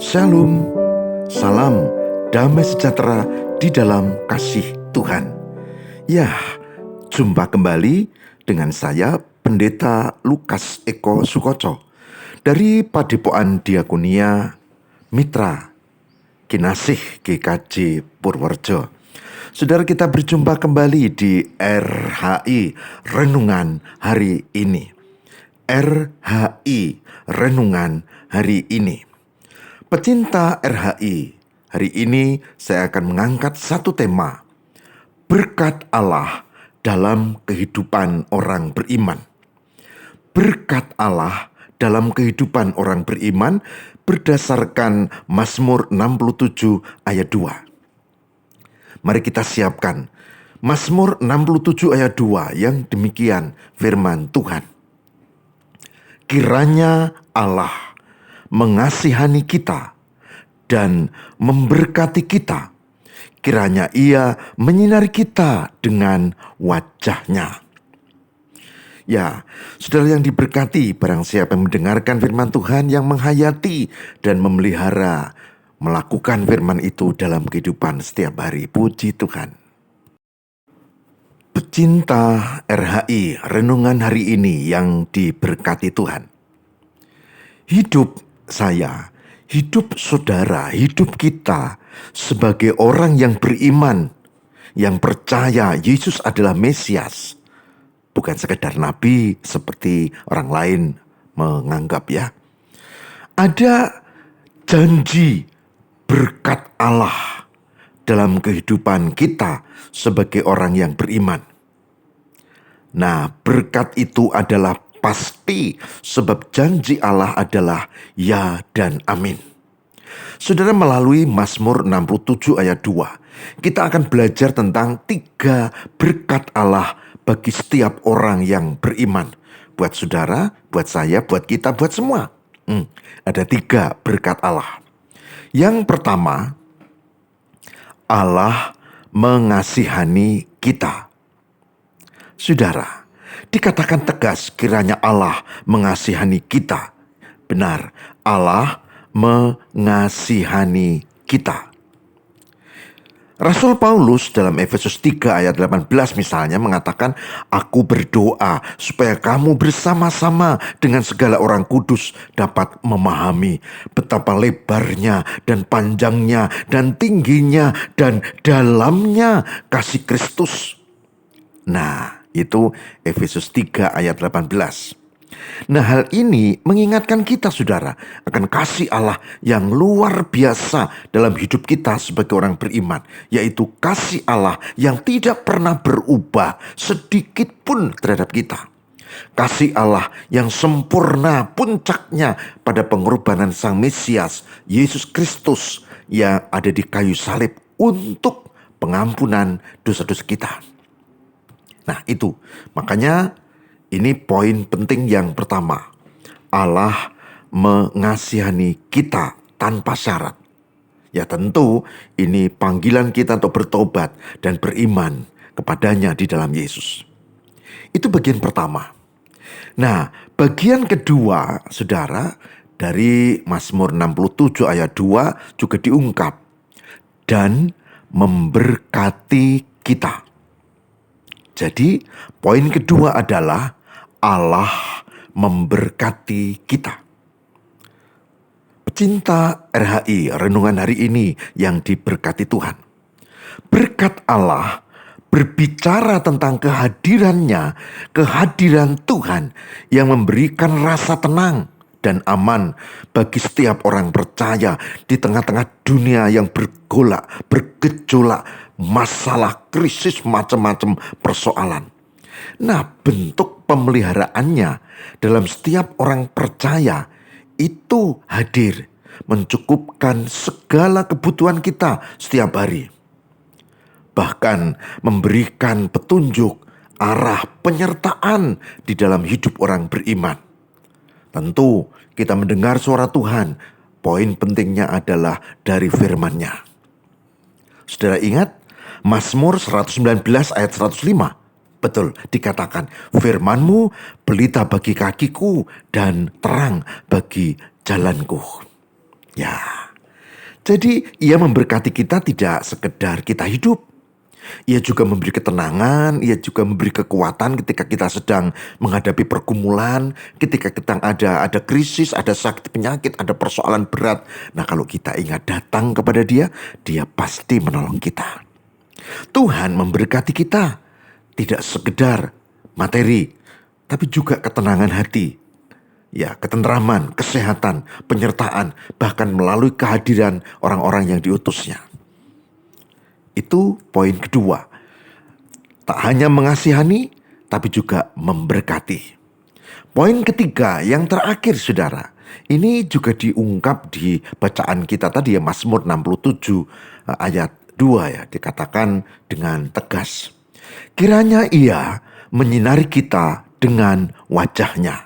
Shalom, salam damai sejahtera di dalam kasih Tuhan. Ya, jumpa kembali dengan saya Pendeta Lukas Eko Sukoco dari Padepokan Diakonia Mitra Kinasih GKJ Purworejo. Saudara, kita berjumpa kembali di RHI Renungan Hari Ini. RHI Renungan Hari Ini. Pecinta RHI, hari ini saya akan mengangkat satu tema, berkat Allah dalam kehidupan orang beriman. Berkat Allah dalam kehidupan orang beriman berdasarkan Mazmur 67 ayat 2. Mari kita siapkan Mazmur 67 ayat 2 yang demikian firman Tuhan. Kiranya Allah mengasihani kita dan memberkati kita. Kiranya Ia menyinari kita dengan wajah-Nya. Ya, saudara yang diberkati, barang siapa yang mendengarkan firman Tuhan, yang menghayati dan memelihara, melakukan firman itu dalam kehidupan setiap hari. Puji Tuhan. Pecinta RHI, renungan hari ini yang diberkati Tuhan. Hidup saya, hidup saudara, hidup kita sebagai orang yang beriman, yang percaya Yesus adalah Mesias, bukan sekedar nabi seperti orang lain menganggap ya. Ada janji berkat Allah dalam kehidupan kita sebagai orang yang beriman. Nah, berkat itu adalah pasti, sebab janji Allah adalah ya dan amin. Saudara, melalui Mazmur 67 ayat 2, kita akan belajar tentang 3 berkat Allah bagi setiap orang yang beriman. Buat saudara, buat saya, buat kita, buat semua. Ada 3 berkat Allah. Yang pertama, Allah mengasihani kita. Saudara, dikatakan tegas, kiranya Allah mengasihani kita. Benar, Allah mengasihani kita. Rasul Paulus dalam Efesus 3 ayat 18 misalnya mengatakan, aku berdoa supaya kamu bersama-sama dengan segala orang kudus dapat memahami betapa lebarnya dan panjangnya dan tingginya dan dalamnya kasih Kristus. Nah, itu Efesus 3 ayat 18. Nah, hal ini mengingatkan kita, saudara, akan kasih Allah yang luar biasa dalam hidup kita sebagai orang beriman, yaitu kasih Allah yang tidak pernah berubah sedikit pun terhadap kita. Kasih Allah yang sempurna puncaknya pada pengorbanan Sang Mesias, Yesus Kristus, yang ada di kayu salib untuk pengampunan dosa-dosa kita. Nah, itu makanya ini poin penting yang pertama. Allah mengasihani kita tanpa syarat. Ya, tentu ini panggilan kita untuk bertobat dan beriman kepadanya di dalam Yesus. Itu bagian pertama. Nah, bagian kedua, saudara, dari Mazmur 67 ayat 2 juga diungkap. Dan memberkati kita. Jadi, poin kedua adalah Allah memberkati kita. Pecinta RHI, renungan hari ini yang diberkati Tuhan. Berkat Allah berbicara tentang kehadirannya, kehadiran Tuhan yang memberikan rasa tenang dan aman bagi setiap orang percaya di tengah-tengah dunia yang bergejolak, masalah, krisis, macam-macam persoalan. Nah, bentuk pemeliharaannya dalam setiap orang percaya itu hadir, mencukupkan segala kebutuhan kita setiap hari. Bahkan memberikan petunjuk, arah, penyertaan di dalam hidup orang beriman. Tentu kita mendengar suara Tuhan, poin pentingnya adalah dari firman-Nya. Saudara ingat Mazmur 119 ayat 105? Betul, dikatakan, firman-Mu pelita bagi kakiku dan terang bagi jalanku. Ya, Jadi ia memberkati kita tidak sekedar kita hidup. Ia juga memberi ketenangan, ia juga memberi kekuatan ketika kita sedang menghadapi pergumulan, ketika kita ada krisis, ada sakit penyakit, ada persoalan berat. Nah, kalau kita ingat datang kepada Dia, Dia pasti menolong kita. Tuhan memberkati kita tidak sekedar materi, tapi juga ketenangan hati. Ya, ketentraman, kesehatan, penyertaan, bahkan melalui kehadiran orang-orang yang diutusnya. Itu poin kedua. Tak hanya mengasihani, tapi juga memberkati. Poin ketiga yang terakhir, saudara. Ini juga diungkap di bacaan kita tadi ya, Mazmur 67 ayat 2 ya. Dikatakan dengan tegas. Kiranya Ia menyinari kita dengan wajahnya.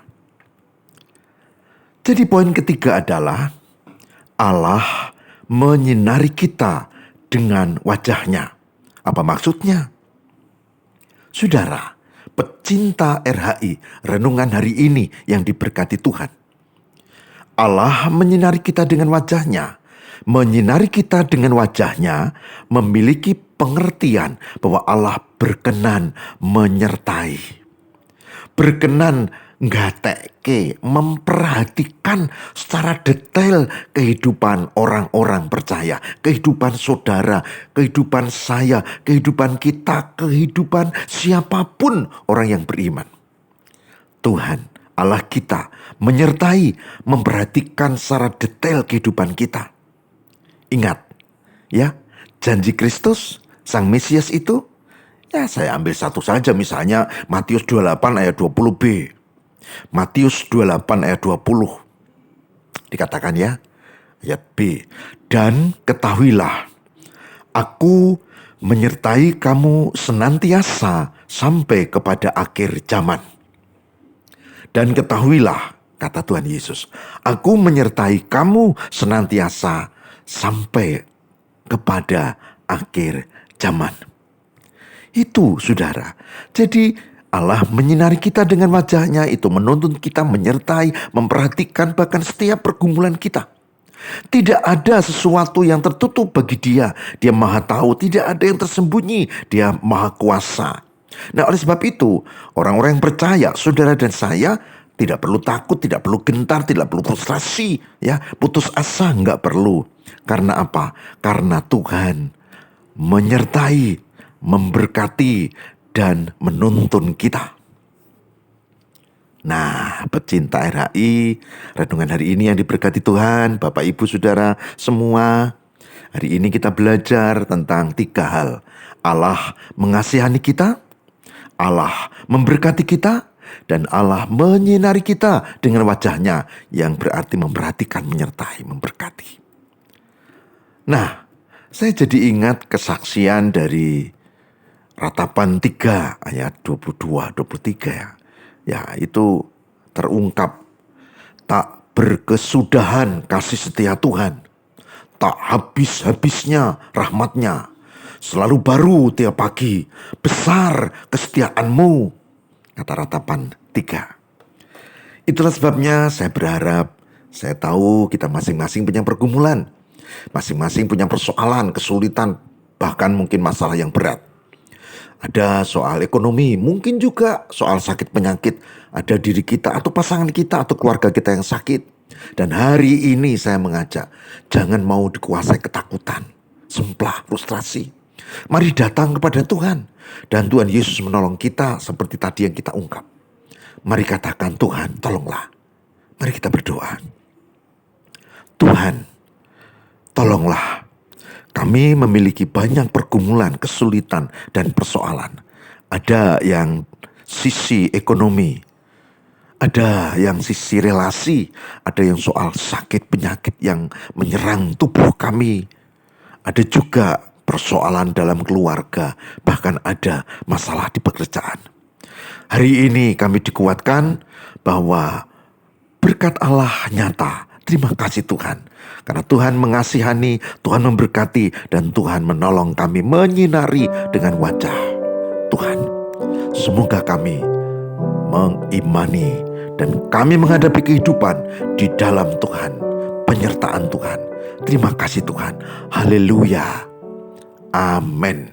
Jadi poin ketiga adalah Allah menyinari kita dengan wajahnya. Apa maksudnya? Saudara, pecinta RHI, renungan hari ini yang diberkati Tuhan. Allah menyinari kita dengan wajahnya. Menyinari kita dengan wajahnya memiliki pengertian bahwa Allah berkenan menyertai. Berkenan nggatekke, memperhatikan secara detail kehidupan orang-orang percaya, kehidupan saudara, kehidupan saya, kehidupan kita, kehidupan siapapun orang yang beriman. Tuhan, Allah kita, menyertai, memperhatikan secara detail kehidupan kita. Ingat, ya, janji Kristus, Sang Mesias itu, ya saya ambil satu saja misalnya Matius 28 ayat 20b. Matius 28 ayat 20. Dikatakan ya, ayat B. Dan ketahuilah, aku menyertai kamu senantiasa sampai kepada akhir zaman. Dan ketahuilah, kata Tuhan Yesus, aku menyertai kamu senantiasa sampai kepada akhir zaman. Itu, saudara. Jadi Allah menyinari kita dengan wajahnya, itu menuntun kita, menyertai, memperhatikan bahkan setiap pergumulan kita. Tidak ada sesuatu yang tertutup bagi Dia. Dia Maha Tahu, tidak ada yang tersembunyi. Dia Maha Kuasa. Nah, oleh sebab itu, orang-orang yang percaya, saudara dan saya, tidak perlu takut, tidak perlu gentar, tidak perlu frustrasi, ya, putus asa, nggak perlu. Karena apa? Karena Tuhan menyertai, memberkati, dan menuntun kita. Nah, pecinta RHI, renungan hari ini yang diberkati Tuhan, Bapak Ibu Saudara semua. Hari ini kita belajar tentang 3 hal. Allah mengasihani kita, Allah memberkati kita, dan Allah menyinari kita dengan wajahnya, yang berarti memperhatikan, menyertai, memberkati. Nah, saya jadi ingat kesaksian dari Ratapan 3 ayat 22-23 ya. Ya, itu terungkap. Tak berkesudahan kasih setia Tuhan, tak habis-habisnya rahmatnya, selalu baru tiap pagi, besar kesetiaanmu, kata Ratapan 3. Itulah sebabnya saya berharap, saya tahu kita masing-masing punya pergumulan, masing-masing punya persoalan, kesulitan, bahkan mungkin masalah yang berat. Ada soal ekonomi, mungkin juga soal sakit penyakit, ada diri kita atau pasangan kita atau keluarga kita yang sakit. Dan hari ini saya mengajak, jangan mau dikuasai ketakutan, semplah, frustrasi. Mari datang kepada Tuhan, dan Tuhan Yesus menolong kita seperti tadi yang kita ungkap. Mari katakan, Tuhan tolonglah. Mari kita berdoa. Tuhan, tolonglah. Kami memiliki banyak pergumulan, kesulitan, dan persoalan. Ada yang sisi ekonomi, ada yang sisi relasi, ada yang soal sakit penyakit yang menyerang tubuh kami. Ada juga persoalan dalam keluarga, bahkan ada masalah di pekerjaan. Hari ini kami dikuatkan bahwa berkat Allah nyata. Terima kasih Tuhan, karena Tuhan mengasihani, Tuhan memberkati, dan Tuhan menolong kami menyinari dengan wajah Tuhan. Semoga kami mengimani dan kami menghadapi kehidupan di dalam Tuhan, penyertaan Tuhan, Terima kasih Tuhan. Haleluya. Amin.